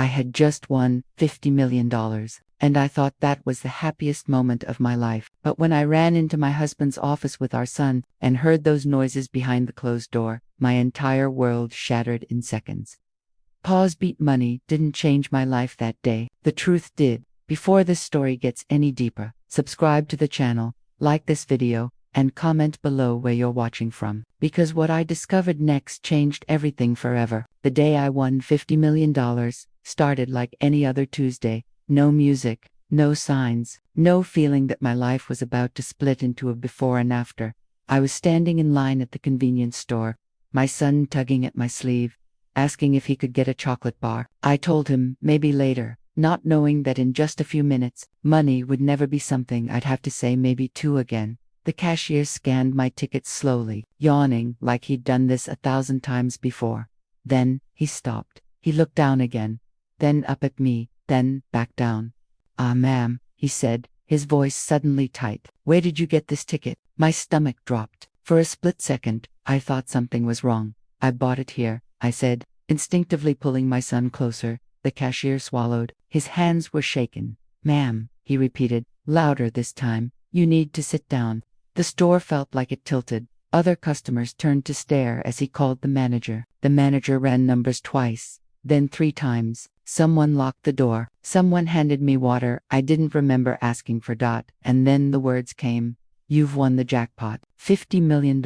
I had just won $50 million, and I thought that was the happiest moment of my life. But when I ran into my husband's office with our son and heard those noises behind the closed door, my entire world shattered in seconds. Pause. Beat money didn't change my life that day. The truth did. Before this story gets any deeper, subscribe to the channel, like this video, and comment below where you're watching from. Because what I discovered next changed everything forever. The day I won $50 million started like any other Tuesday. No music, no signs, no feeling that my life was about to split into a before and after. I was standing in line at the convenience store, my son tugging at my sleeve, asking if he could get a chocolate bar. I told him maybe later, not knowing that in just a few minutes, money would never be something I'd have to say maybe to again. The cashier scanned my tickets slowly, yawning like he'd done this 1,000 times before. Then he stopped. He looked down again, then up at me, then back down. Ma'am, he said, his voice suddenly tight. Where did you get this ticket? My stomach dropped. For a split second, I thought something was wrong. I bought it here, I said, instinctively pulling my son closer. The cashier swallowed. His hands were shaken. Ma'am, he repeated, louder this time, you need to sit down. The store felt like it tilted. Other customers turned to stare as he called the manager. The manager ran numbers twice, then 3 times. Someone locked the door. Someone handed me water I didn't remember asking for. And then the words came. You've won the jackpot. $50 million.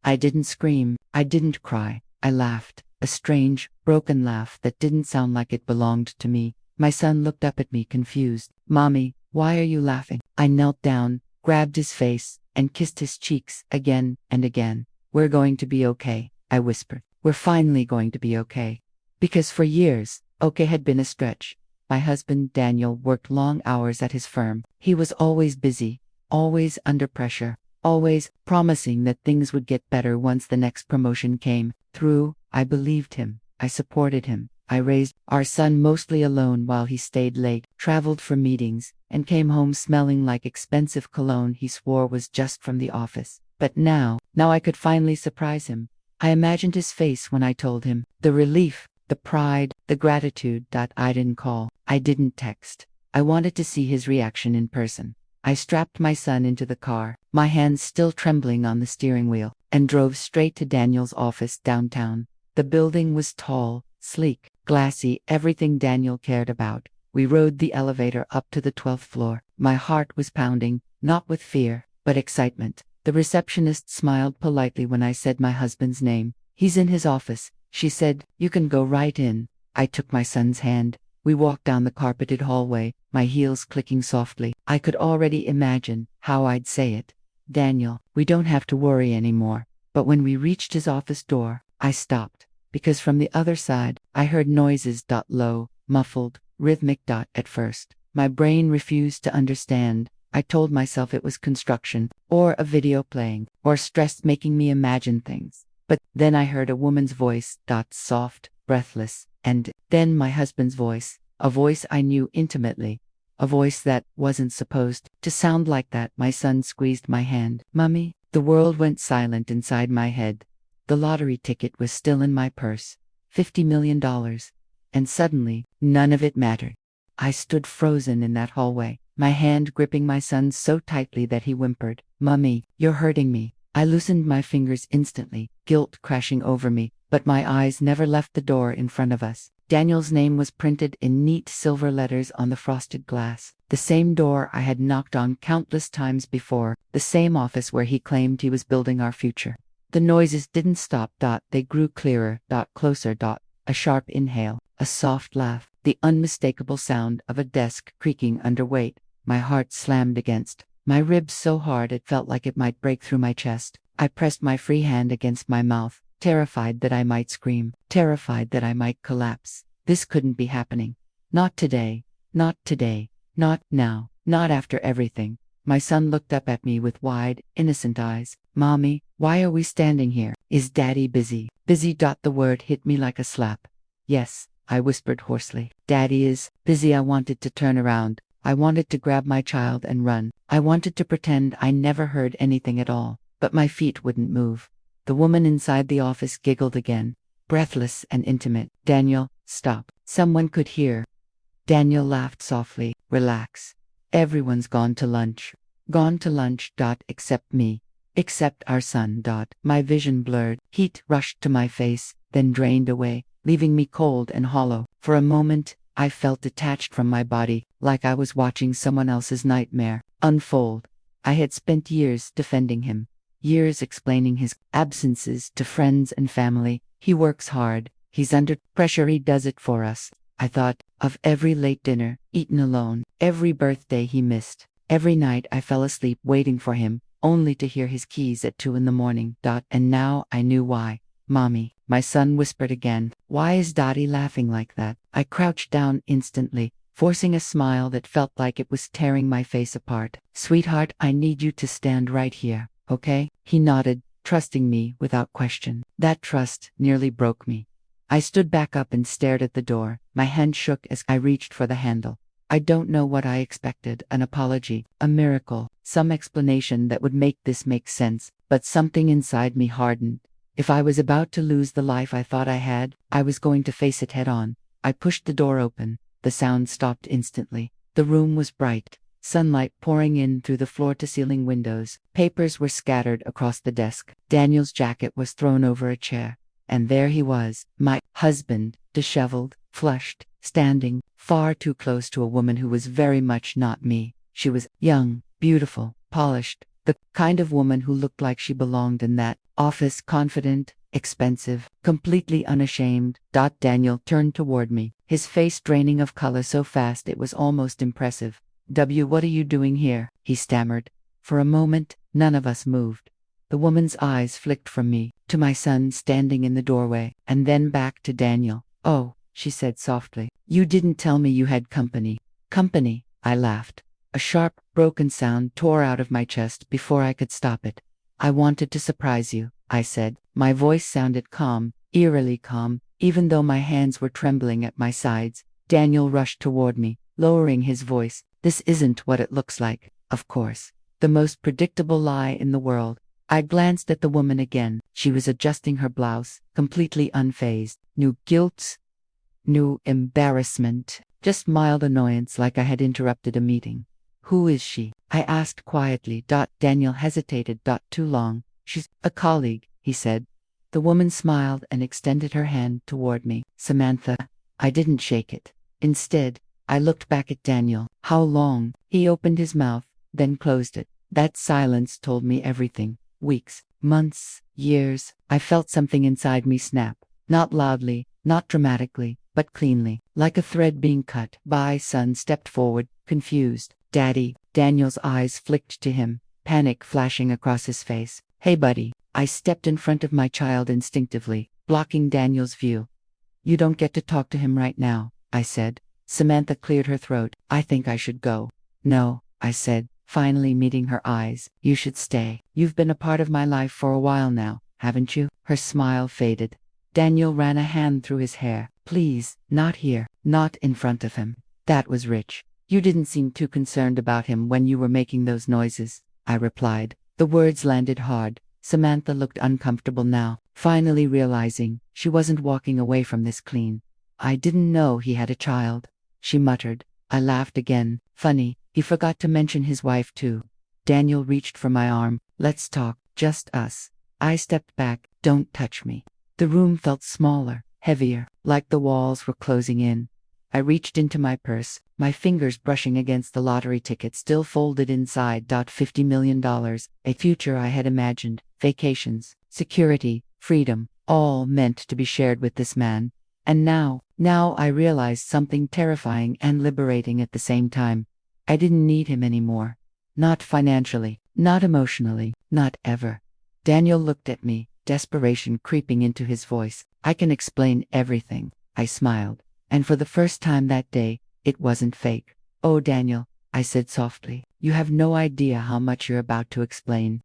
I didn't scream. I didn't cry. I laughed. A strange, broken laugh that didn't sound like it belonged to me. My son looked up at me confused. Mommy, why are you laughing? I knelt down, grabbed his face, and kissed his cheeks again and again. We're going to be okay, I whispered. We're finally going to be okay. Because for years, okay had been a stretch. My husband, Daniel, worked long hours at his firm. He was always busy, always under pressure, always promising that things would get better once the next promotion came through. I believed him. I supported him. I raised our son mostly alone while he stayed late, traveled for meetings, and came home smelling like expensive cologne he swore was just from the office. But now I could finally surprise him. I imagined his face when I told him. The relief, the pride, the gratitude. I didn't call. I didn't text. I wanted to see his reaction in person. I strapped my son into the car, my hands still trembling on the steering wheel, and drove straight to Daniel's office downtown. The building was tall, sleek, glassy, everything Daniel cared about. We rode the elevator up to the 12th floor. My heart was pounding, not with fear, but excitement. The receptionist smiled politely when I said my husband's name. He's in his office, she said. You can go right in. I took my son's hand. We walked down the carpeted hallway, my heels clicking softly. I could already imagine how I'd say it. Daniel, we don't have to worry anymore. But when we reached his office door, I stopped, because from the other side, I heard noises. Low, muffled, rhythmic. At first, my brain refused to understand. I told myself it was construction, or a video playing, or stress making me imagine things. But then I heard a woman's voice. Soft, breathless, and then my husband's voice, a voice I knew intimately, a voice that wasn't supposed to sound like that. My son squeezed my hand. Mummy, the world went silent inside my head. The lottery ticket was still in my purse. $50 million. And suddenly, none of it mattered. I stood frozen in that hallway, my hand gripping my son so tightly that he whimpered. Mummy, you're hurting me. I loosened my fingers instantly, guilt crashing over me, but my eyes never left the door in front of us. Daniel's name was printed in neat silver letters on the frosted glass. The same door I had knocked on countless times before, the same office where he claimed he was building our future. The noises didn't stop. They grew clearer. Closer. A sharp inhale, a soft laugh, the unmistakable sound of a desk creaking under weight. My heart slammed against my ribs so hard it felt like it might break through my chest. I pressed my free hand against my mouth, terrified that I might scream, terrified that I might collapse. This couldn't be happening. Not today. Not today. Not now. Not after everything. My son looked up at me with wide, innocent eyes. Mommy, why are we standing here? Is Daddy busy? Busy. The word hit me like a slap. Yes, I whispered hoarsely. Daddy is busy. I wanted to turn around. I wanted to grab my child and run. I wanted to pretend I never heard anything at all, but my feet wouldn't move. The woman inside the office giggled again, breathless and intimate. Daniel, stop. someone could hear. Daniel laughed softly. Relax. Everyone's gone to lunch. Gone to lunch. Except me. Except our son. My vision blurred. Heat rushed to my face, then drained away, leaving me cold and hollow. For a moment, I felt detached from my body, like I was watching someone else's nightmare unfold. I had spent years defending him, years explaining his absences to friends and family. He works hard. He's under pressure. He does it for us. I thought of every late dinner, eaten alone, every birthday he missed, every night I fell asleep waiting for him, only to hear his keys at 2 in the morning. And now I knew why. Mommy, my son whispered again. Why is Dottie laughing like that? I crouched down instantly, forcing a smile that felt like it was tearing my face apart. Sweetheart, I need you to stand right here, okay? He nodded, trusting me without question. That trust nearly broke me. I stood back up and stared at the door. My hand shook as I reached for the handle. I don't know what I expected, an apology, a miracle, some explanation that would make this make sense, but something inside me hardened. If I was about to lose the life I thought I had, I was going to face it head on. I pushed the door open. The sound stopped instantly. The room was bright, sunlight pouring in through the floor-to-ceiling windows. Papers were scattered across the desk. Daniel's jacket was thrown over a chair. And there he was, my husband, disheveled, flushed, standing far too close to a woman who was very much not me. She was young, beautiful, polished, the kind of woman who looked like she belonged in that office, confident, expensive, completely unashamed. Daniel turned toward me, his face draining of color so fast it was almost impressive. What are you doing here? He stammered. For a moment, none of us moved. The woman's eyes flicked from me to my son standing in the doorway, and then back to Daniel. Oh, she said softly. You didn't tell me you had company. Company? I laughed. A sharp, broken sound tore out of my chest before I could stop it. I wanted to surprise you, I said. My voice sounded calm, eerily calm, even though my hands were trembling at my sides. Daniel rushed toward me, lowering his voice. This isn't what it looks like, of course. The most predictable lie in the world. I glanced at the woman again. She was adjusting her blouse, completely unfazed. No guilt, no embarrassment, just mild annoyance like I had interrupted a meeting. Who is she? I asked quietly. Daniel hesitated. Too long. She's a colleague, he said. The woman smiled and extended her hand toward me. Samantha. I didn't shake it. Instead, I looked back at Daniel. How long? He opened his mouth, then closed it. That silence told me everything. Weeks, months, years. I felt something inside me snap. Not loudly, not dramatically, but cleanly, like a thread being cut. My son stepped forward, confused. Daddy. Daniel's eyes flicked to him, panic flashing across his face. Hey buddy. I stepped in front of my child instinctively, blocking Daniel's view. You don't get to talk to him right now, I said. Samantha cleared her throat. I think I should go. No, I said, finally meeting her eyes. You should stay. You've been a part of my life for a while now, haven't you? Her smile faded. Daniel ran a hand through his hair. Please, not here, not in front of him. That was rich. You didn't seem too concerned about him when you were making those noises, I replied. The words landed hard. Samantha looked uncomfortable now, finally realizing she wasn't walking away from this clean. I didn't know he had a child, she muttered. I laughed again. Funny, he forgot to mention his wife too. Daniel reached for my arm. Let's talk, just us. I stepped back. Don't touch me. The room felt smaller, heavier, like the walls were closing in. I reached into my purse, my fingers brushing against the lottery ticket still folded inside. $50 million, a future I had imagined, vacations, security, freedom, all meant to be shared with this man. And now I realized something terrifying and liberating at the same time. I didn't need him anymore. Not financially, not emotionally, not ever. Daniel looked at me, desperation creeping into his voice. I can explain everything, I smiled. And for the first time that day, it wasn't fake. Oh, Daniel, I said softly, you have no idea how much you're about to explain.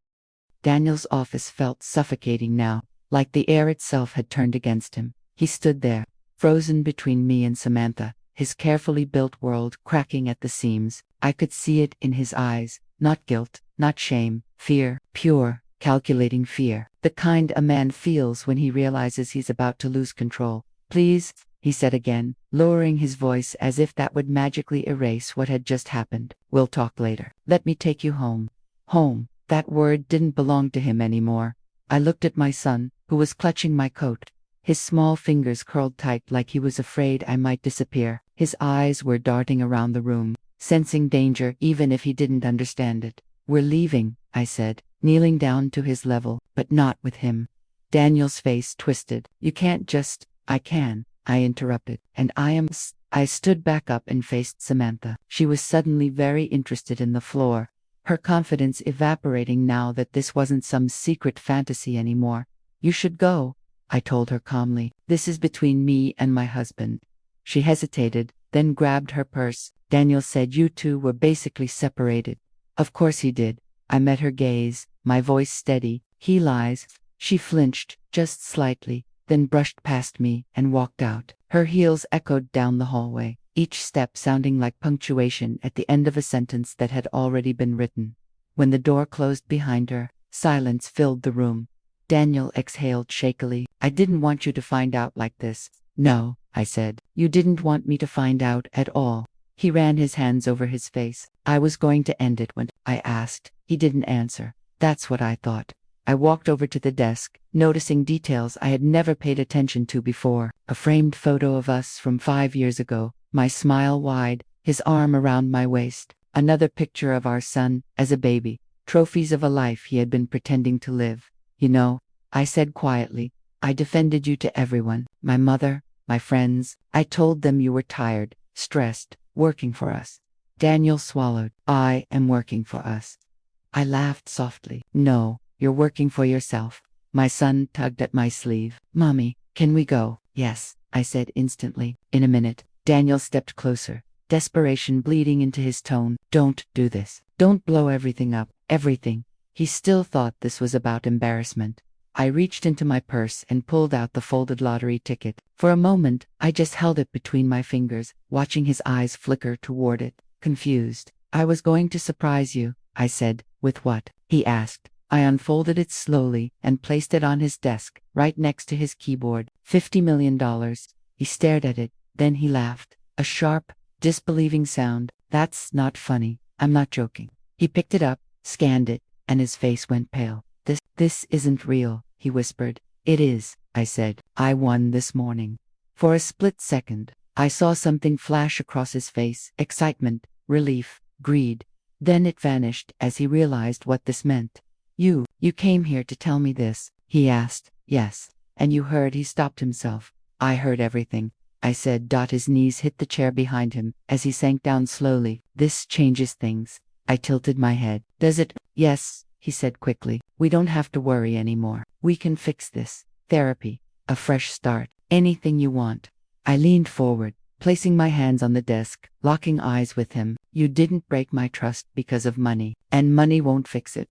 Daniel's office felt suffocating now, like the air itself had turned against him. He stood there, frozen between me and Samantha, his carefully built world cracking at the seams. I could see it in his eyes, not guilt, not shame, fear, pure, calculating fear, the kind a man feels when he realizes he's about to lose control. Please, he said again, lowering his voice as if that would magically erase what had just happened. We'll talk later. Let me take you home. Home. That word didn't belong to him anymore. I looked at my son, who was clutching my coat. His small fingers curled tight like he was afraid I might disappear. His eyes were darting around the room, sensing danger even if he didn't understand it. We're leaving, I said, kneeling down to his level, but not with him. Daniel's face twisted. You can't just. I can, I interrupted, and I stood back up and faced Samantha. She was suddenly very interested in the floor, her confidence evaporating now that this wasn't some secret fantasy anymore. You should go, I told her calmly. This is between me and my husband. She hesitated, then grabbed her purse. Daniel said you two were basically separated. Of course he did. I met her gaze, my voice steady. He lies. She flinched, just slightly, then brushed past me and walked out. Her heels echoed down the hallway, each step sounding like punctuation at the end of a sentence that had already been written. When the door closed behind her, silence filled the room. Daniel exhaled shakily. I didn't want you to find out like this. No, I said. You didn't want me to find out at all. He ran his hands over his face. I was going to end it when I asked. He didn't answer. That's what I thought. I walked over to the desk, noticing details I had never paid attention to before. A framed photo of us from 5 years ago, my smile wide, his arm around my waist. Another picture of our son, as a baby, trophies of a life he had been pretending to live. You know, I said quietly, I defended you to everyone, my mother, my friends. I told them you were tired, stressed, working for us. Daniel swallowed. I am working for us. I laughed softly. No. You're working for yourself. My son tugged at my sleeve. Mommy, can we go? Yes, I said instantly. In a minute. Daniel stepped closer, desperation bleeding into his tone. Don't do this. Don't blow everything up. Everything. He still thought this was about embarrassment. I reached into my purse and pulled out the folded lottery ticket. For a moment, I just held it between my fingers, watching his eyes flicker toward it, confused. I was going to surprise you, I said. With what? He asked. I unfolded it slowly and placed it on his desk, right next to his keyboard. $50 million. He stared at it, then he laughed. A sharp, disbelieving sound. That's not funny. I'm not joking. He picked it up, scanned it, and his face went pale. This isn't real, he whispered. It is, I said. I won this morning. For a split second, I saw something flash across his face. Excitement, relief, greed. Then it vanished as he realized what this meant. You came here to tell me this, he asked. Yes. And you heard. He stopped himself. I heard everything, I said. His knees hit the chair behind him as he sank down slowly. This changes things. I tilted my head. Does it? Yes, he said quickly. We don't have to worry anymore. We can fix this. Therapy. A fresh start. Anything you want. I leaned forward, placing my hands on the desk, locking eyes with him. You didn't break my trust because of money, and money won't fix it.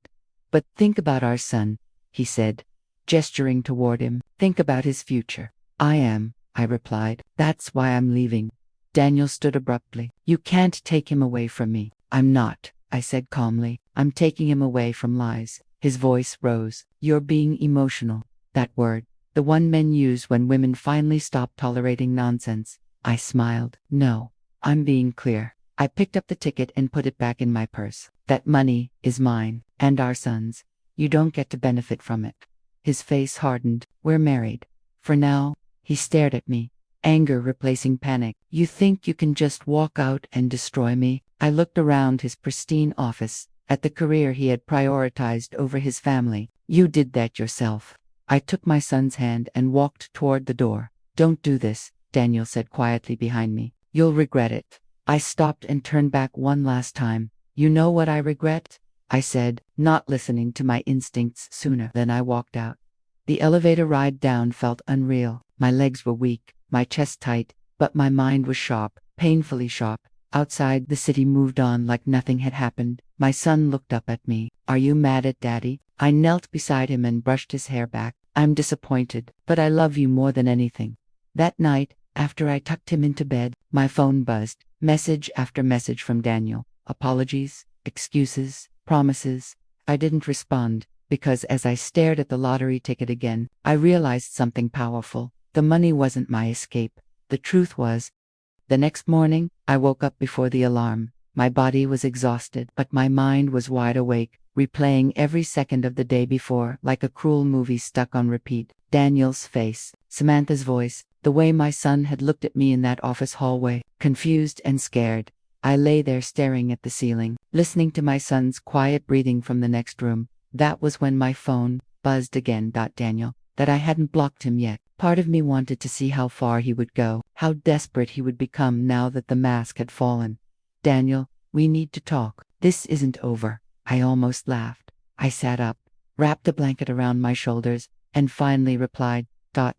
But think about our son, he said, gesturing toward him. Think about his future. I replied. That's why I'm leaving. Daniel stood abruptly. You can't take him away from me. I'm not, I said calmly. I'm taking him away from lies. His voice rose. You're being emotional. That word, the one men use when women finally stop tolerating nonsense. I smiled. No, I'm being clear. I picked up the ticket and put it back in my purse. That money is mine, and our son's. You don't get to benefit from it. His face hardened. We're married. For now. He stared at me, anger replacing panic. You think you can just walk out and destroy me? I looked around his pristine office, at the career he had prioritized over his family. You did that yourself. I took my son's hand and walked toward the door. Don't do this, Daniel said quietly behind me. You'll regret it. I stopped and turned back one last time. You know what I regret? I said, not listening to my instincts sooner than I walked out. The elevator ride down felt unreal. My legs were weak, my chest tight, but my mind was sharp, painfully sharp. Outside, the city moved on like nothing had happened. My son looked up at me. Are you mad at Daddy? I knelt beside him and brushed his hair back. I'm disappointed, but I love you more than anything. That night, after I tucked him into bed, my phone buzzed, message after message from Daniel. Apologies, excuses, promises. I didn't respond, because as I stared at the lottery ticket again, I realized something powerful. The money wasn't my escape. The truth was, the next morning, I woke up before the alarm. My body was exhausted, but my mind was wide awake, replaying every second of the day before, like a cruel movie stuck on repeat. Daniel's face, Samantha's voice, the way my son had looked at me in that office hallway, confused and scared. I lay there staring at the ceiling, listening to my son's quiet breathing from the next room. That was when my phone buzzed again. Daniel. That I hadn't blocked him yet. Part of me wanted to see how far he would go, how desperate he would become now that the mask had fallen. Daniel, we need to talk. This isn't over. I almost laughed. I sat up, wrapped a blanket around my shoulders, and finally replied,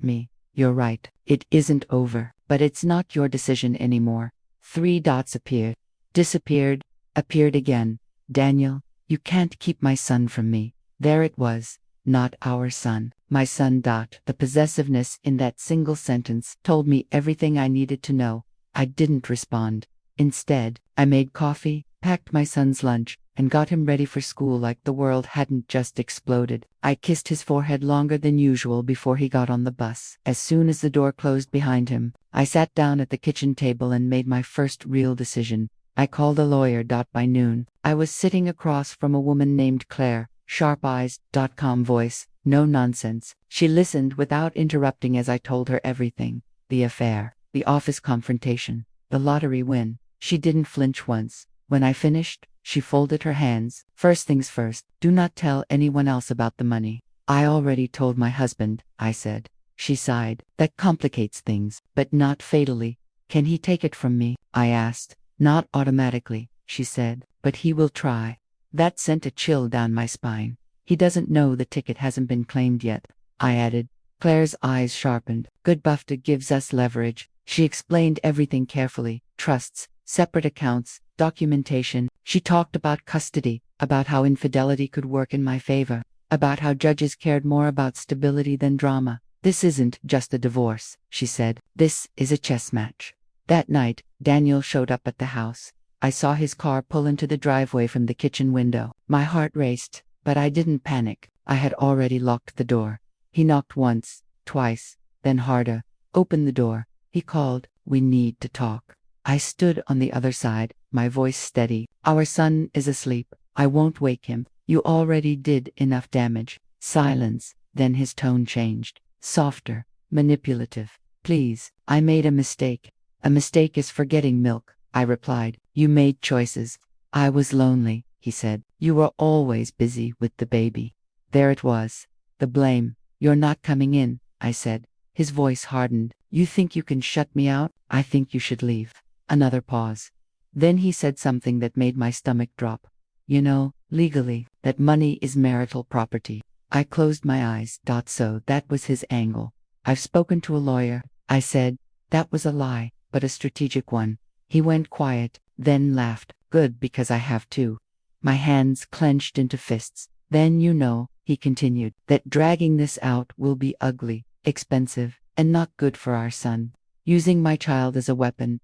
Me. You're right. It isn't over, but it's not your decision anymore. 3 dots appeared, disappeared, appeared again. Daniel, you can't keep my son from me. There it was. Not our son. My son. The possessiveness in that single sentence told me everything I needed to know. I didn't respond. Instead, I made coffee, packed my son's lunch, and got him ready for school like the world hadn't just exploded. I kissed his forehead longer than usual before he got on the bus. As soon as the door closed behind him, I sat down at the kitchen table and made my first real decision. I called a lawyer. By noon, I was sitting across from a woman named Claire, sharp eyes, calm voice, no nonsense. She listened without interrupting as I told her everything. The affair, the office confrontation, the lottery win. She didn't flinch once. When I finished, she folded her hands. First things first, do not tell anyone else about the money. I already told my husband, I said. She sighed. That complicates things, but not fatally. Can he take it from me? I asked. Not automatically, she said, but he will try. That sent a chill down my spine. He doesn't know the ticket hasn't been claimed yet, I added. Claire's eyes sharpened. Good Bufta gives us leverage. She explained everything carefully. Trusts, separate accounts, documentation. She talked about custody, about how infidelity could work in my favor, about how judges cared more about stability than drama. This isn't just a divorce, she said. This is a chess match. That night, Daniel showed up at the house. I saw his car pull into the driveway from the kitchen window. My heart raced, but I didn't panic. I had already locked the door. He knocked once, twice, then harder. Open the door. He called, we need to talk. I stood on the other side, my voice steady. Our son is asleep. I won't wake him. You already did enough damage. Silence. Then his tone changed. Softer, manipulative. Please, I made a mistake. A mistake is forgetting milk, I replied. You made choices. I was lonely, he said. You were always busy with the baby. There it was. The blame. You're not coming in, I said. His voice hardened. You think you can shut me out? I think you should leave. Another pause. Then he said something that made my stomach drop. You know, legally, that money is marital property. I closed my eyes. So that was his angle. I've spoken to a lawyer, I said. That was a lie, but a strategic one. He went quiet, then laughed. Good, because I have too. My hands clenched into fists. Then you know, he continued, that dragging this out will be ugly, expensive, and not good for our son. Using my child as a weapon.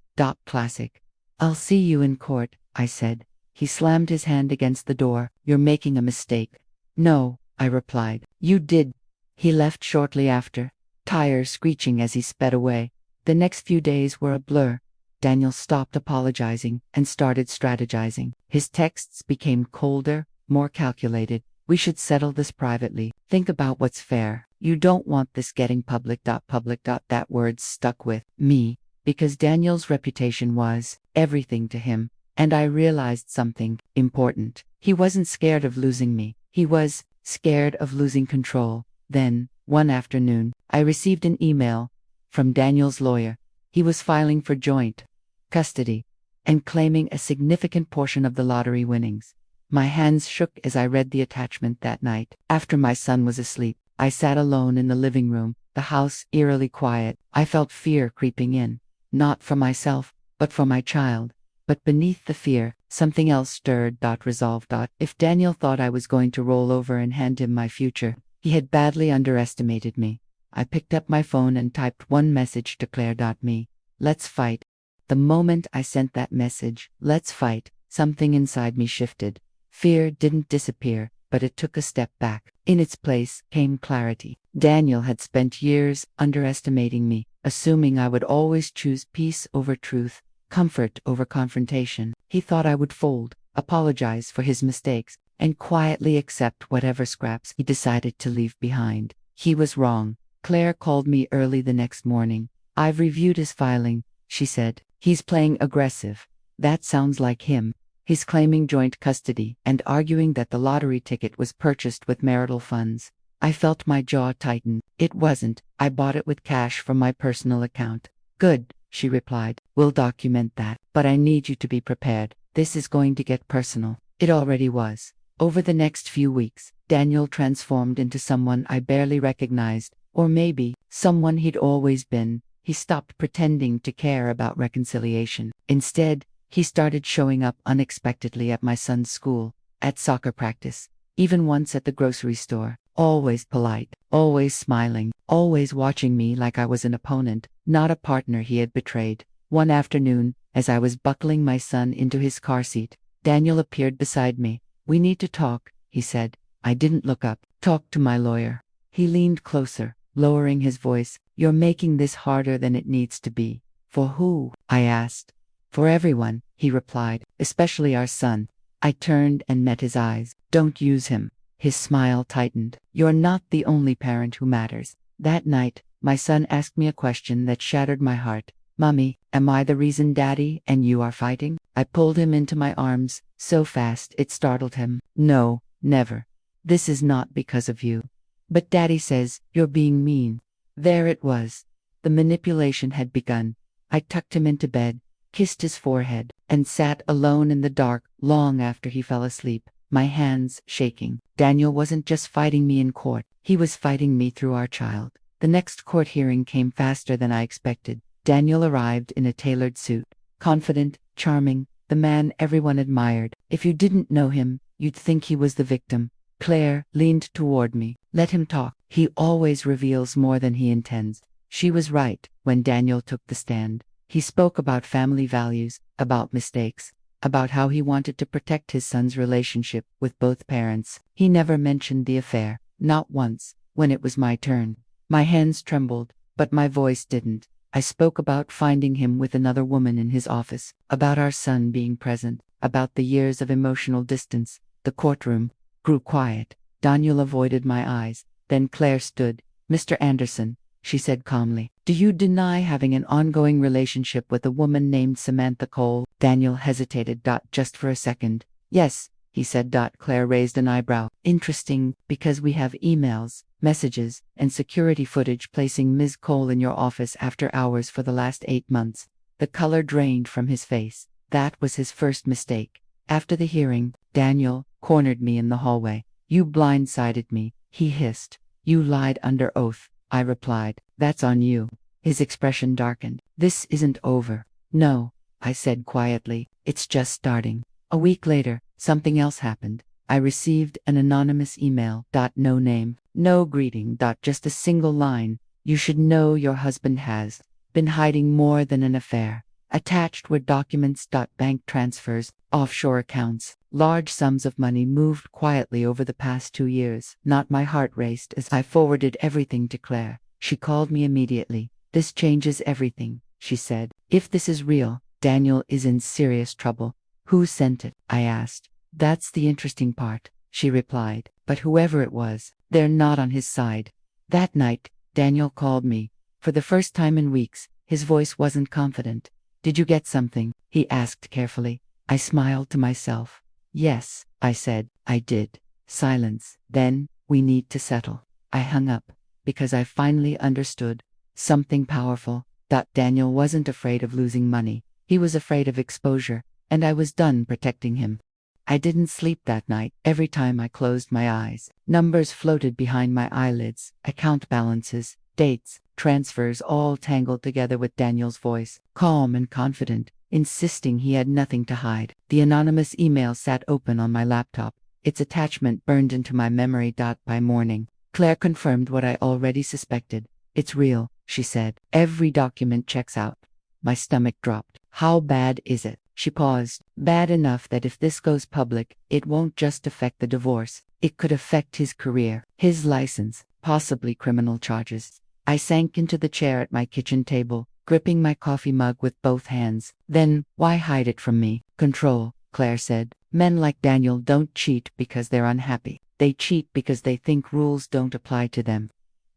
Classic. I'll see you in court, I said. He slammed his hand against the door. You're making a mistake. No, I replied. You did. He left shortly after, tires screeching as he sped away. The next few days were a blur. Daniel stopped apologizing and started strategizing. His texts became colder, more calculated. We should settle this privately. Think about what's fair. You don't want this getting public. That word stuck with me, because Daniel's reputation was everything to him. And I realized something important. He wasn't scared of losing me. He was scared of losing control. Then, one afternoon, I received an email from Daniel's lawyer. He was filing for joint custody and claiming a significant portion of the lottery winnings. My hands shook as I read the attachment that night. After my son was asleep, I sat alone in the living room, the house eerily quiet. I felt fear creeping in, not for myself, but for my child. But beneath the fear, something else stirred. Resolve. If Daniel thought I was going to roll over and hand him my future, he had badly underestimated me. I picked up my phone and typed one message to Claire. Me. Let's fight. The moment I sent that message, let's fight, something inside me shifted. Fear didn't disappear, but it took a step back. In its place came clarity. Daniel had spent years underestimating me, assuming I would always choose peace over truth, comfort over confrontation. He thought I would fold, apologize for his mistakes, and quietly accept whatever scraps he decided to leave behind. He was wrong. Claire called me early the next morning. "I've reviewed his filing," she said. "He's playing aggressive. That sounds like him. He's claiming joint custody and arguing that the lottery ticket was purchased with marital funds." I felt my jaw tighten. "It wasn't. I bought it with cash from my personal account." "Good," she replied. "We'll document that. But I need you to be prepared. This is going to get personal." It already was. Over the next few weeks, Daniel transformed into someone I barely recognized, or maybe someone he'd always been. He stopped pretending to care about reconciliation. Instead, he started showing up unexpectedly at my son's school, at soccer practice, even once at the grocery store. Always polite, always smiling, always watching me like I was an opponent, not a partner he had betrayed. One afternoon, as I was buckling my son into his car seat, Daniel appeared beside me. "We need to talk," he said. I didn't look up. "Talk to my lawyer." He leaned closer, lowering his voice. "You're making this harder than it needs to be." "For who?" I asked. "For everyone," he replied, "especially our son." I turned and met his eyes. "Don't use him." His smile tightened. "You're not the only parent who matters." That night, my son asked me a question that shattered my heart. "Mommy, am I the reason Daddy and you are fighting?" I pulled him into my arms, so fast it startled him. "No, never. This is not because of you." "But Daddy says you're being mean." There it was. The manipulation had begun. I tucked him into bed, kissed his forehead, and sat alone in the dark long after he fell asleep, my hands shaking. Daniel wasn't just fighting me in court, he was fighting me through our child. The next court hearing came faster than I expected. Daniel arrived in a tailored suit, confident, charming, the man everyone admired. If you didn't know him, you'd think he was the victim. Claire leaned toward me. "Let him talk. He always reveals more than he intends." She was right. When Daniel took the stand, he spoke about family values, about mistakes, about how he wanted to protect his son's relationship with both parents. He never mentioned the affair, not once. When it was my turn, my hands trembled, but my voice didn't. I spoke about finding him with another woman in his office, about our son being present, about the years of emotional distance. The courtroom grew quiet. Daniel avoided my eyes. Then Claire stood. "Mr. Anderson," she said calmly, "do you deny having an ongoing relationship with a woman named Samantha Cole?" Daniel hesitated. Just for a second. "Yes," he said. Claire raised an eyebrow. "Interesting, because we have emails, messages, and security footage placing Ms. Cole in your office after hours for the last 8 months. The color drained from his face. That was his first mistake. After the hearing, Daniel cornered me in the hallway. "You blindsided me," he hissed. "You lied under oath." I replied, "That's on you." His expression darkened. "This isn't over." "No," I said quietly, "it's just starting." A week later, something else happened. I received an anonymous email. No name, no greeting. Just a single line. "You should know your husband has been hiding more than an affair." Attached were documents. Bank transfers, offshore accounts, large sums of money moved quietly over the past 2 years. Not my heart raced as I forwarded everything to Claire. She called me immediately. "This changes everything," she said. "If this is real, Daniel is in serious trouble." "Who sent it?" I asked. "That's the interesting part," she replied. "But whoever it was, they're not on his side." That night, Daniel called me. For the first time in weeks, his voice wasn't confident. "Did you get something?" he asked carefully. I smiled to myself. "Yes," I said, "I did." Silence. "Then, we need to settle." I hung up, because I finally understood something powerful. Daniel wasn't afraid of losing money. He was afraid of exposure, and I was done protecting him. I didn't sleep that night. Every time I closed my eyes, numbers floated behind my eyelids, account balances, dates, transfers, all tangled together with Daniel's voice, calm and confident, insisting he had nothing to hide. The anonymous email sat open on my laptop, its attachment burned into my memory. By morning, Claire confirmed what I already suspected. "It's real," she said. "Every document checks out." My stomach dropped. "How bad is it?" She paused. "Bad enough that if this goes public, it won't just affect the divorce. It could affect his career, his license, possibly criminal charges." I sank into the chair at my kitchen table, gripping my coffee mug with both hands. Then, why hide it from me? Control, Claire said. Men like Daniel don't cheat because they're unhappy. They cheat because they think rules don't apply to them.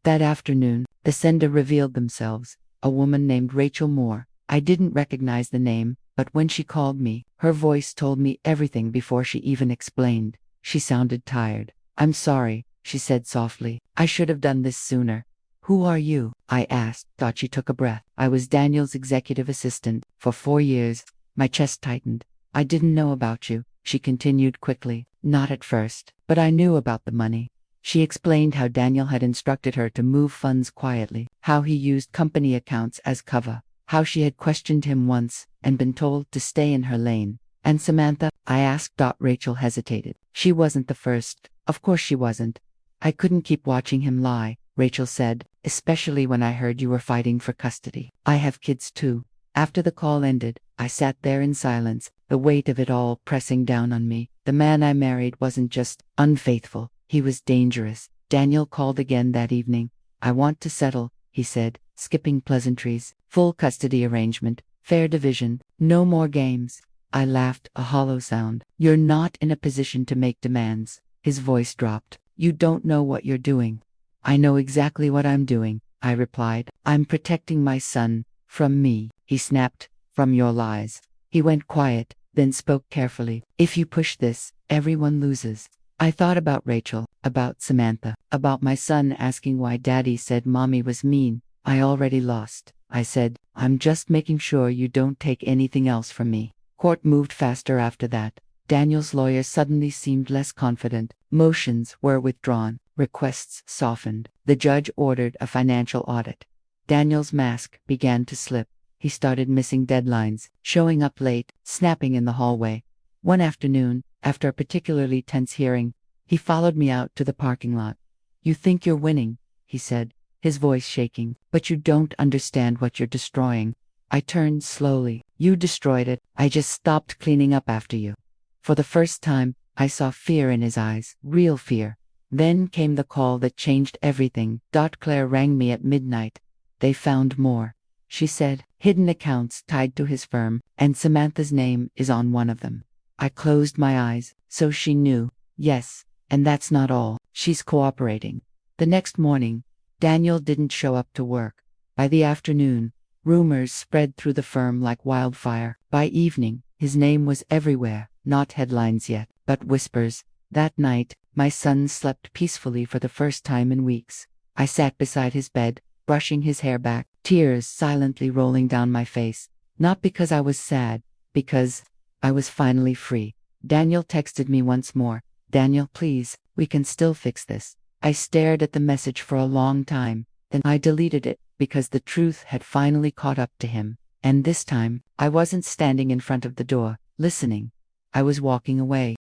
That afternoon, the sender revealed themselves, a woman named Rachel Moore. I didn't recognize the name, but when she called me, her voice told me everything before she even explained. She sounded tired. "I'm sorry," she said softly. "I should have done this sooner." "Who are you?" I asked. Thought she took a breath. "I was Daniel's executive assistant for 4 years." My chest tightened. "I didn't know about you," she continued quickly. "Not at first, but I knew about the money." She explained how Daniel had instructed her to move funds quietly, how he used company accounts as cover, how she had questioned him once and been told to stay in her lane. "And Samantha?" I asked. Rachel hesitated. "She wasn't the first. Of course she wasn't. I couldn't keep watching him lie," Rachel said, "especially when I heard you were fighting for custody. I have kids too." After the call ended, I sat there in silence, the weight of it all pressing down on me. The man I married wasn't just unfaithful, he was dangerous. Daniel called again that evening. "I want to settle," he said, skipping pleasantries. "Full custody arrangement, fair division, no more games." I laughed, a hollow sound. "You're not in a position to make demands." His voice dropped. "You don't know what you're doing." "I know exactly what I'm doing," I replied. "I'm protecting my son from me." He snapped. "From your lies." He went quiet, then spoke carefully. "If you push this, everyone loses." I thought about Rachel, about Samantha, about my son asking why Daddy said Mommy was mean. "I already lost," I said. "I'm just making sure you don't take anything else from me." Court moved faster after that. Daniel's lawyer suddenly seemed less confident. Motions were withdrawn. Requests softened. The judge ordered a financial audit. Daniel's mask began to slip. He started missing deadlines, showing up late, snapping in the hallway. One afternoon, after a particularly tense hearing, he followed me out to the parking lot. "You think you're winning," he said, his voice shaking, "but you don't understand what you're destroying." I turned slowly. "You destroyed it. I just stopped cleaning up after you." For the first time, I saw fear in his eyes, real fear. Then came the call that changed everything. Claire rang me at midnight. "They found more," she said. "Hidden accounts tied to his firm, and Samantha's name is on one of them." I closed my eyes. So she knew. Yes, and that's not all. She's cooperating. The next morning, Daniel didn't show up to work. By the afternoon, rumors spread through the firm like wildfire. By evening, his name was everywhere, not headlines yet, but whispers. That night, my son slept peacefully for the first time in weeks. I sat beside his bed, brushing his hair back, tears silently rolling down my face. Not because I was sad, because I was finally free. Daniel texted me once more. "Daniel, please, we can still fix this." I stared at the message for a long time, then I deleted it, because the truth had finally caught up to him. And this time, I wasn't standing in front of the door, listening. I was walking away.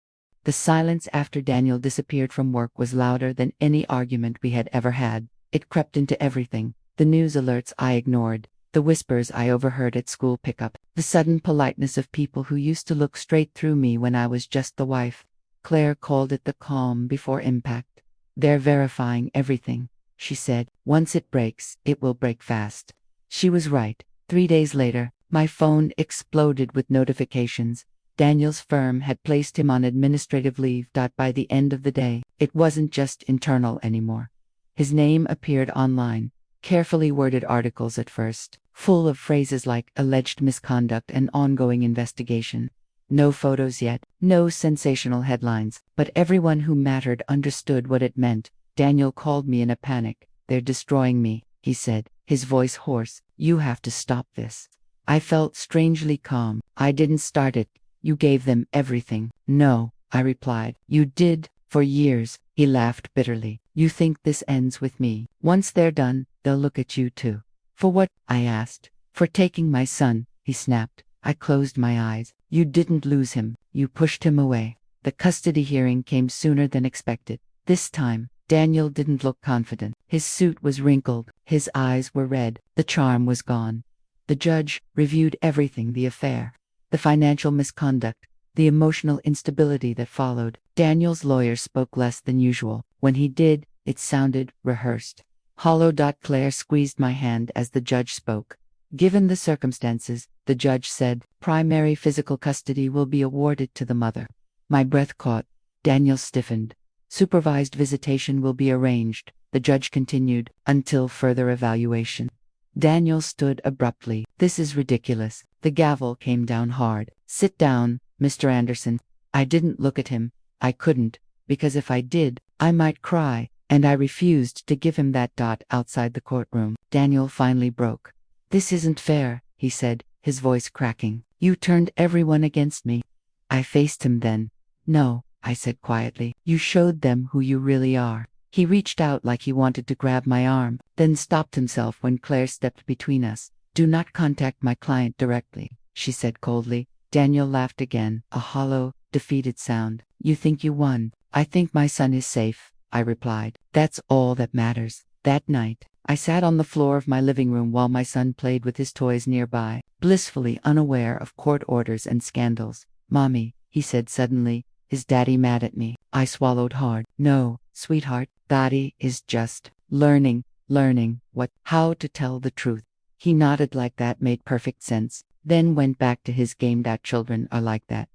The silence after Daniel disappeared from work was louder than any argument we had ever had. It crept into everything. The news alerts I ignored, the whispers I overheard at school pickup, the sudden politeness of people who used to look straight through me when I was just the wife. Claire called it the calm before impact. "They're verifying everything," she said. "Once it breaks, it will break fast." She was right. 3 days later, my phone exploded with notifications. Daniel's firm had placed him on administrative leave. By the end of the day, it wasn't just internal anymore. His name appeared online, carefully worded articles at first, full of phrases like alleged misconduct and ongoing investigation. No photos yet, no sensational headlines, but everyone who mattered understood what it meant. Daniel called me in a panic. "They're destroying me," he said, his voice hoarse. "You have to stop this." I felt strangely calm. "I didn't start it. You gave them everything." "No," I replied. "You did, for years." He laughed bitterly. "You think this ends with me? Once they're done, they'll look at you too." "For what?" I asked. "For taking my son," he snapped. I closed my eyes. "You didn't lose him. You pushed him away." The custody hearing came sooner than expected. This time, Daniel didn't look confident. His suit was wrinkled, his eyes were red, the charm was gone. The judge reviewed everything: the affair, the financial misconduct, the emotional instability that followed. Daniel's lawyer spoke less than usual. When he did, it sounded rehearsed. Hollow. Claire squeezed my hand as the judge spoke. Given the circumstances, the judge said, primary physical custody will be awarded to the mother. My breath caught. Daniel stiffened. Supervised visitation will be arranged, the judge continued, until further evaluation. Daniel stood abruptly. This is ridiculous. The gavel came down hard. Sit down, Mr. Anderson. I didn't look at him. I couldn't, because if I did, I might cry, and I refused to give him that. Outside the courtroom, Daniel finally broke. This isn't fair, he said, his voice cracking. You turned everyone against me. I faced him then. No, I said quietly. You showed them who you really are. He reached out like he wanted to grab my arm, then stopped himself when Claire stepped between us. Do not contact my client directly, she said coldly. Daniel laughed again, a hollow, defeated sound. You think you won. I think my son is safe, I replied. That's all that matters. That night, I sat on the floor of my living room while my son played with his toys nearby, blissfully unaware of court orders and scandals. Mommy, he said suddenly, is Daddy mad at me? I swallowed hard. No, sweetheart, Daddy is just learning how to tell the truth. He nodded like that made perfect sense, then went back to his game. Children are like that.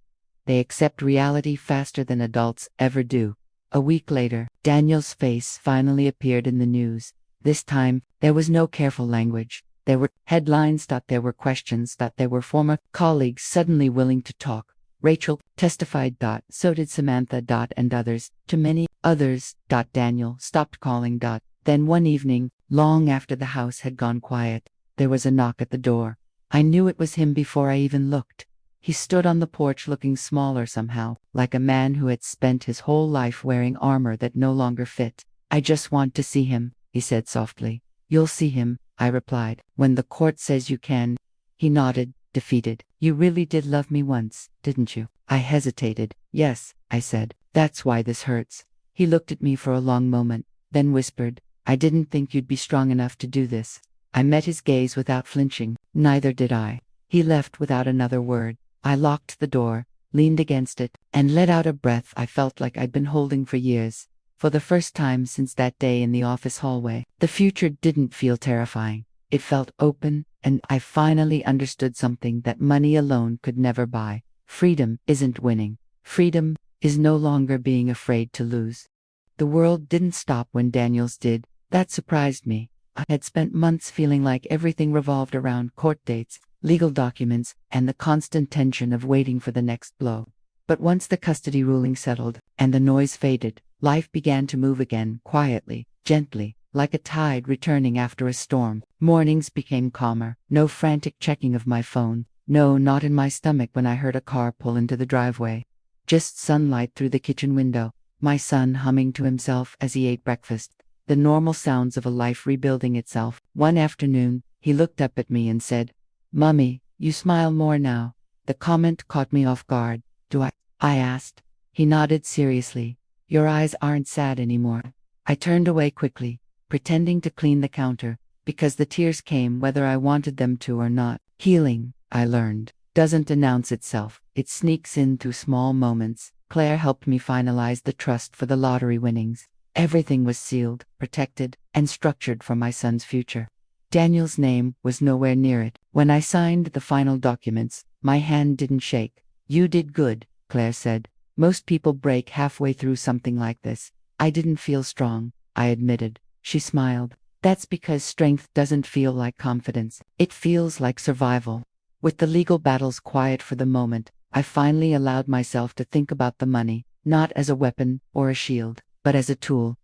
They accept reality faster than adults ever do. A week later, Daniel's face finally appeared in the news. This time, there was no careful language. There were headlines. There were questions. There were former colleagues suddenly willing to talk. Rachel testified. So did Samantha. And others. Too many others. Daniel stopped calling. Then one evening, long after the house had gone quiet, there was a knock at the door. I knew it was him before I even looked. He stood on the porch looking smaller somehow, like a man who had spent his whole life wearing armor that no longer fit. I just want to see him, he said softly. You'll see him, I replied, when the court says you can. He nodded, defeated. You really did love me once, didn't you? I hesitated. Yes, I said. That's why this hurts. He looked at me for a long moment, then whispered, I didn't think you'd be strong enough to do this. I met his gaze without flinching. Neither did I. He left without another word. I locked the door, leaned against it, and let out a breath I felt like I'd been holding for years. For the first time since that day in the office hallway, the future didn't feel terrifying. It felt open, and I finally understood something that money alone could never buy. Freedom isn't winning. Freedom is no longer being afraid to lose. The world didn't stop when Daniel's did. That surprised me. I had spent months feeling like everything revolved around court dates, legal documents, and the constant tension of waiting for the next blow. But once the custody ruling settled, and the noise faded, life began to move again, quietly, gently, like a tide returning after a storm. Mornings became calmer, no frantic checking of my phone, no knot in my stomach when I heard a car pull into the driveway. Just sunlight through the kitchen window, my son humming to himself as he ate breakfast, the normal sounds of a life rebuilding itself. One afternoon, he looked up at me and said, Mummy, you smile more now. The comment caught me off guard. Do I? I asked. He nodded seriously. Your eyes aren't sad anymore. I turned away quickly, pretending to clean the counter, because the tears came whether I wanted them to or not. Healing, I learned, doesn't announce itself. It sneaks in through small moments. Claire helped me finalize the trust for the lottery winnings. Everything was sealed, protected, and structured for my son's future. Daniel's name was nowhere near it. When I signed the final documents, my hand didn't shake. You did good, Claire said. Most people break halfway through something like this. I didn't feel strong, I admitted. She smiled. That's because strength doesn't feel like confidence. It feels like survival. With the legal battles quiet for the moment, I finally allowed myself to think about the money, not as a weapon or a shield, but as a tool.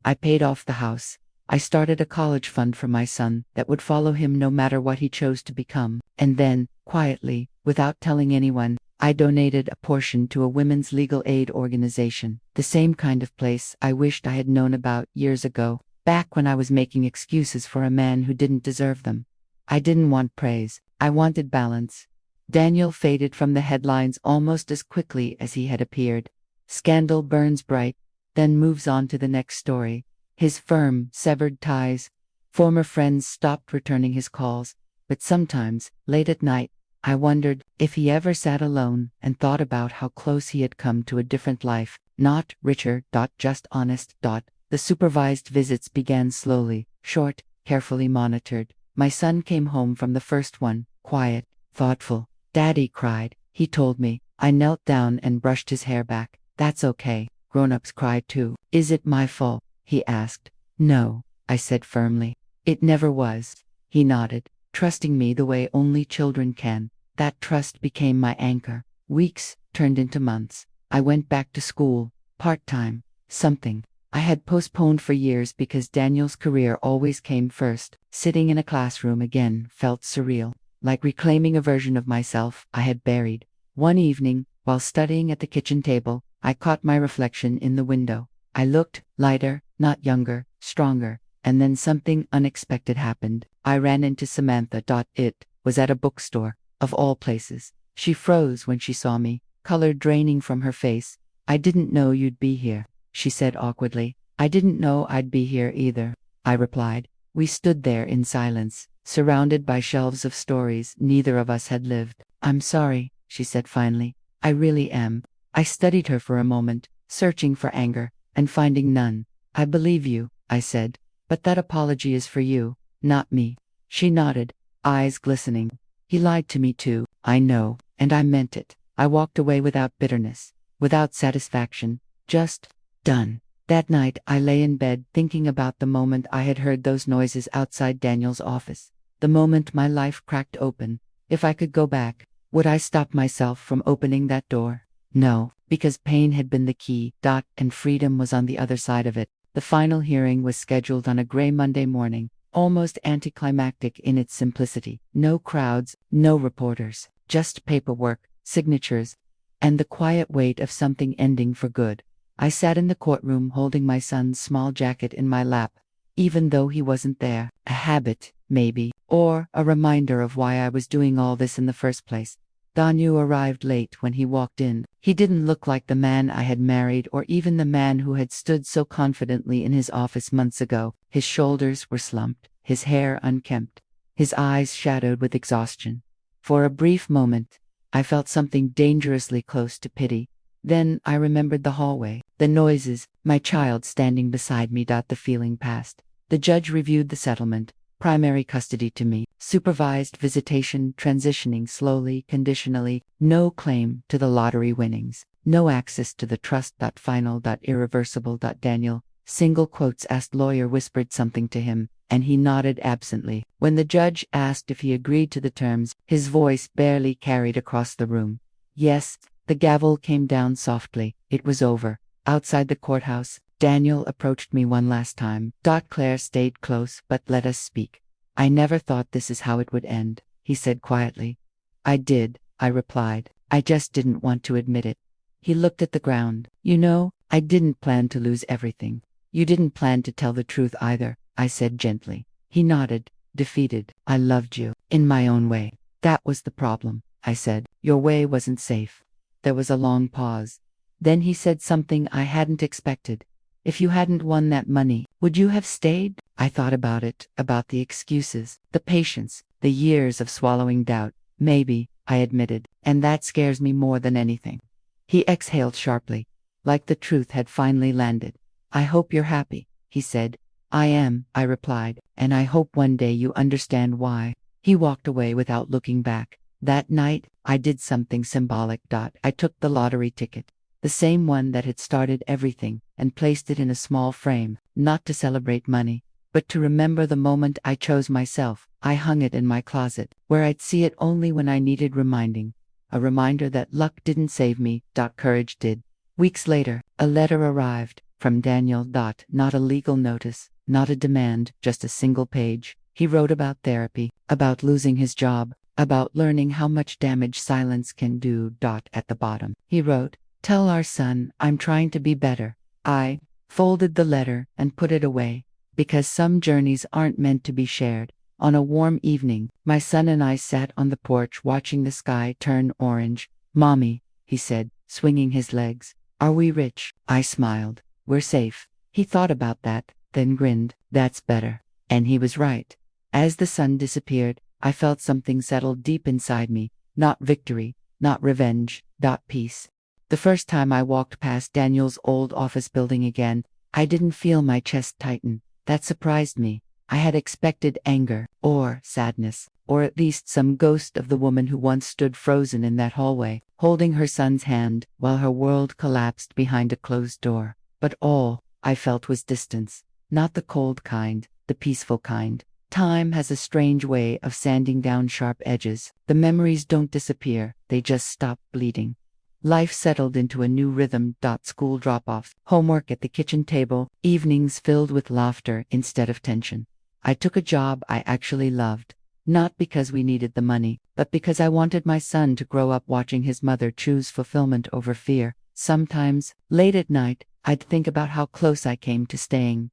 I paid off the house. I started a college fund for my son that would follow him no matter what he chose to become. And then, quietly, without telling anyone, I donated a portion to a women's legal aid organization, the same kind of place I wished I had known about years ago, back when I was making excuses for a man who didn't deserve them. I didn't want praise. I wanted balance. Daniel faded from the headlines almost as quickly as he had appeared. Scandal burns bright, then moves on to the next story. His firm severed ties. Former friends stopped returning his calls. But sometimes, late at night, I wondered if he ever sat alone and thought about how close he had come to a different life, not richer, just honest. The supervised visits began slowly, short, carefully monitored. My son came home from the first one, quiet, thoughtful. Daddy cried, he told me. I knelt down and brushed his hair back. That's okay. Grown-ups cry too. Is it my fault? He asked. No, I said firmly. It never was. He nodded, trusting me the way only children can. That trust became my anchor. Weeks turned into months. I went back to school, part-time, something I had postponed for years because Daniel's career always came first. Sitting in a classroom again felt surreal, like reclaiming a version of myself I had buried. One evening, while studying at the kitchen table, I caught my reflection in the window. I looked lighter, not younger, stronger, and then something unexpected happened. I ran into Samantha. It was at a bookstore, of all places. She froze when she saw me, color draining from her face. I didn't know you'd be here, she said awkwardly. I didn't know I'd be here either, I replied. We stood there in silence, surrounded by shelves of stories neither of us had lived. I'm sorry, she said finally. I really am. I studied her for a moment, searching for anger, and finding none. I believe you, I said, but that apology is for you, not me. She nodded, eyes glistening. He lied to me too, I know, and I meant it. I walked away without bitterness, without satisfaction, just done. That night I lay in bed thinking about the moment I had heard those noises outside Daniel's office, the moment my life cracked open. If I could go back, would I stop myself from opening that door? No, because pain had been the key, and freedom was on the other side of it. The final hearing was scheduled on a gray Monday morning, almost anticlimactic in its simplicity. No crowds, no reporters, just paperwork, signatures, and the quiet weight of something ending for good. I sat in the courtroom holding my son's small jacket in my lap, even though he wasn't there. A habit, maybe, or a reminder of why I was doing all this in the first place. Danu arrived late when he walked in. He didn't look like the man I had married or even the man who had stood so confidently in his office months ago. His shoulders were slumped, his hair unkempt, his eyes shadowed with exhaustion. For a brief moment, I felt something dangerously close to pity. Then I remembered the hallway, the noises, my child standing beside me. The feeling passed. The judge reviewed the settlement. Primary custody to me, supervised visitation, transitioning slowly, conditionally, no claim to the lottery winnings, no access to the trust. Final, irreversible. Daniel, single quotes asked lawyer whispered something to him, and he nodded absently. When the judge asked if he agreed to the terms, his voice barely carried across the room. Yes, the gavel came down softly. It was over. Outside the courthouse, Daniel approached me one last time. Claire stayed close, but let us speak. I never thought this is how it would end, he said quietly. I did, I replied. I just didn't want to admit it. He looked at the ground. You know, I didn't plan to lose everything. You didn't plan to tell the truth either, I said gently. He nodded, defeated. I loved you, in my own way. That was the problem, I said. Your way wasn't safe. There was a long pause. Then he said something I hadn't expected. If you hadn't won that money, would you have stayed? I thought about it, about the excuses, the patience, the years of swallowing doubt. Maybe, I admitted, and that scares me more than anything. He exhaled sharply, like the truth had finally landed. I hope you're happy, he said. I am, I replied, and I hope one day you understand why. He walked away without looking back. That night, I did something symbolic. I took the lottery ticket, the same one that had started everything, and placed it in a small frame, not to celebrate money, but to remember the moment I chose myself. I hung it in my closet, where I'd see it only when I needed reminding. A reminder that luck didn't save me, courage did. Weeks later, a letter arrived, from Daniel. Not a legal notice, not a demand, just a single page. He wrote about therapy, about losing his job, about learning how much damage silence can do. At the bottom, he wrote, "Tell our son I'm trying to be better." I folded the letter and put it away, because some journeys aren't meant to be shared. On a warm evening, my son and I sat on the porch watching the sky turn orange. "Mommy," he said, swinging his legs, "are we rich?" I smiled. "We're safe." He thought about that, then grinned. "That's better." And he was right. As the sun disappeared, I felt something settle deep inside me. Not victory, not revenge, peace. The first time I walked past Daniel's old office building again, I didn't feel my chest tighten. That surprised me. I had expected anger, or sadness, or at least some ghost of the woman who once stood frozen in that hallway, holding her son's hand while her world collapsed behind a closed door. But all I felt was distance. Not the cold kind, the peaceful kind. Time has a strange way of sanding down sharp edges. The memories don't disappear, they just stop bleeding. Life settled into a new rhythm. School drop-offs, homework at the kitchen table, evenings filled with laughter instead of tension. I took a job I actually loved. Not because we needed the money, but because I wanted my son to grow up watching his mother choose fulfillment over fear. Sometimes, late at night, I'd think about how close I came to staying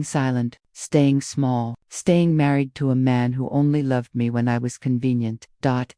silent, staying small, staying married to a man who only loved me when I was convenient.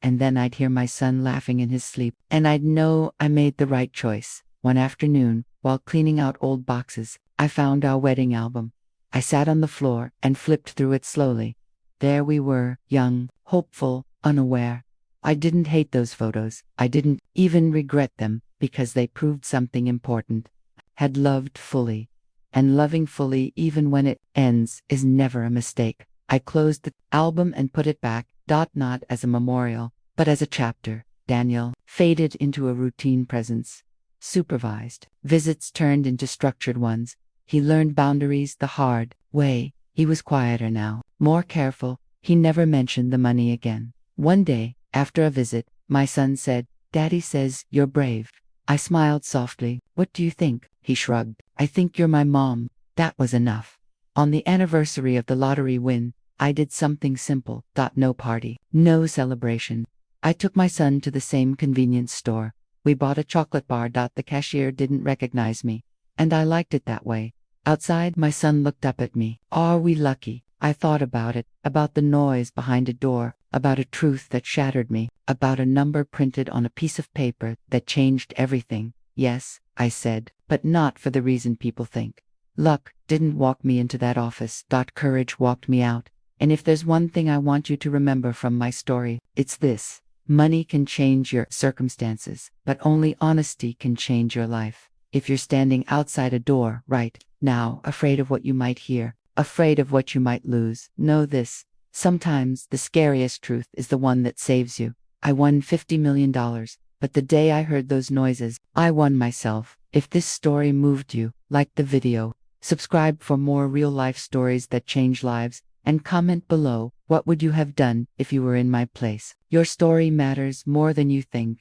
And then I'd hear my son laughing in his sleep, and I'd know I made the right choice. One afternoon, while cleaning out old boxes, I found our wedding album. I sat on the floor and flipped through it slowly. There we were, young, hopeful, unaware. I didn't hate those photos. I didn't even regret them, because they proved something important. Had loved fully. And loving fully even when it ends is never a mistake. I closed the album and put it back, not as a memorial, but as a chapter. Daniel faded into a routine presence. Supervised. Visits turned into structured ones. He learned boundaries the hard way. He was quieter now, more careful. He never mentioned the money again. One day, after a visit, my son said, "Daddy says you're brave." I smiled softly. "What do you think?" He shrugged. "I think you're my mom." That was enough. On the anniversary of the lottery win, I did something simple. No party, no celebration. I took my son to the same convenience store. We bought a chocolate bar. The cashier didn't recognize me, and I liked it that way. Outside, my son looked up at me. Are we lucky? I thought about it, about the noise behind a door, about a truth that shattered me, about a number printed on a piece of paper that changed everything. Yes, I said, but not for the reason people think. Luck didn't walk me into that office. Courage walked me out. And if there's one thing I want you to remember from my story, it's this. Money can change your circumstances, but only honesty can change your life. If you're standing outside a door right now, afraid of what you might hear, afraid of what you might lose, know this. Sometimes the scariest truth is the one that saves you. I won $50 million, but the day I heard those noises, I won myself. If this story moved you, like the video, subscribe for more real-life stories that change lives, and comment below, what would you have done if you were in my place? Your story matters more than you think.